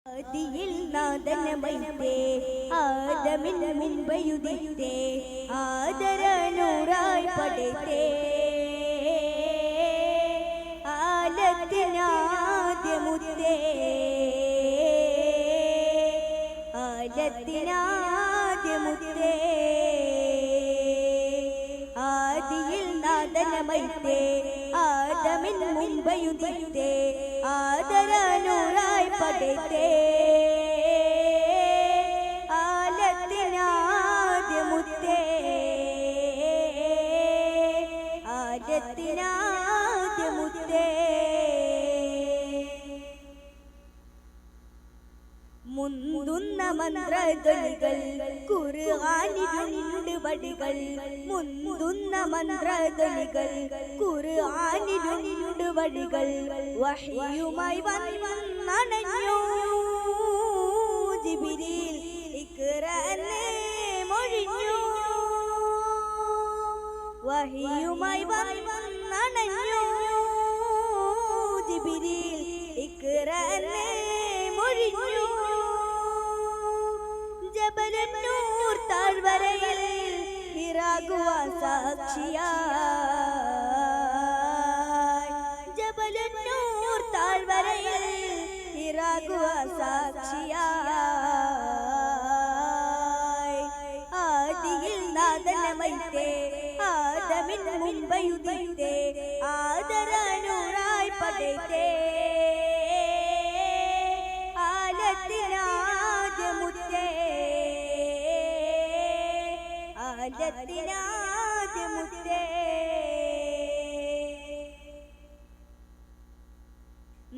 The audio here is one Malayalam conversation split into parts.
ആദിയിൽ നാദനമൈത്തേ ആദമിന് മുൻപയുദിത്തേ ആദരനൂറായി പടത്തേ ആലത്തിനാദ്യമുത്തേ ആലത്തിനാദ്യമുത്തേ ആദിയിൽ നാദനമൈത്തേ ആദമിന് മുൻപയുദിത്തേ ആദരനൂറായി പടത്തേ ആലത്തിനാദ്യമുത്തേ ആലത്തിനാദ്യമുത്തേ മുന്തുന്ന മന്ത്രധ്വനികൾ ഖുർആനിലുണ്ട് വടികൾ മുന്തുന്ന മന്ത്രധ്വനികൾ ഖുർആനിലുണ്ട് വടികൾ വഹ്യുമായി വന്നണഞ്ഞു ജിബ്രീൽ ഇഖ്റഅനെ മൊഴിഞ്ഞു വഹ്യുമായി വന്നണഞ്ഞു ജിബ്രീൽ ഇഖ്റഅനെ മൊഴിഞ്ഞു ജബലന്നൂർ താഴ്വരയിൽ ഹിറാകുവാൻ സാക്ഷിയായി ജബലന്നൂർ താഴ്വരയിൽ ഹിറാകുവാൻ സാക്ഷിയായി ആദിയിൽ നാദനമൈത്തേ ആദമിന് മുൻപയുദിത്തേ ആദരനൂറായി പടത്തേ ആലത്തിനാദ്യമുത്തേ ആലത്തിനാദ്യമുത്തേ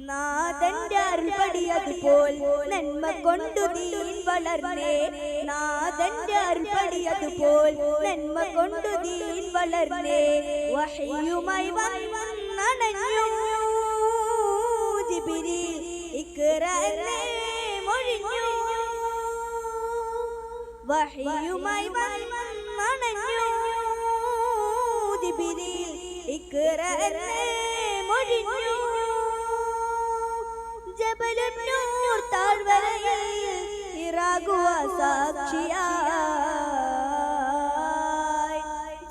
നാദന്റെ അർപ്പടിയതുപോൽ നന്മ കൊണ്ടു ദീൻ വളർന്നേ നാദന്റെ അർപ്പടിയതുപോൽ നന്മ കൊണ്ടു ദീൻ വളർന്നേ വഹ്യുമായി വന്നണഞ്ഞു ജിബ്രീൽ ഇഖ്റഅനെ മൊഴിഞ്ഞു വഹ്യുമായി വന്നണഞ്ഞു ജിബ്രീൽ ഇഖ്റഅനെ മൊഴിഞ്ഞു ജബലന്നൂർ താഴ്വരയിൽ ഹിറാകുവാൻ സാക്ഷിയായി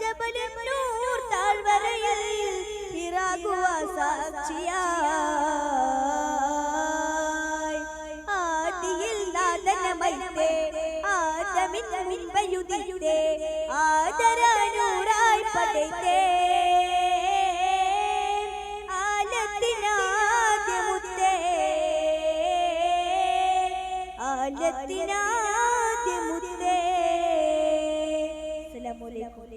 ജബലന്നൂർ താഴ്വരയിൽ ഹിറാകുവാൻ സാക്ഷിയായി ആദിയിൽ നാദനമൈത്തേ ആദമിന് മുൻപയുദിത്തേ ആദരനൂറായി പടത്തേ ആലത്തിനാദ്യമുത്തേ ആലത്തിനാദ്യമുത്തേ. അസ്സലാമു അലൈക്കും.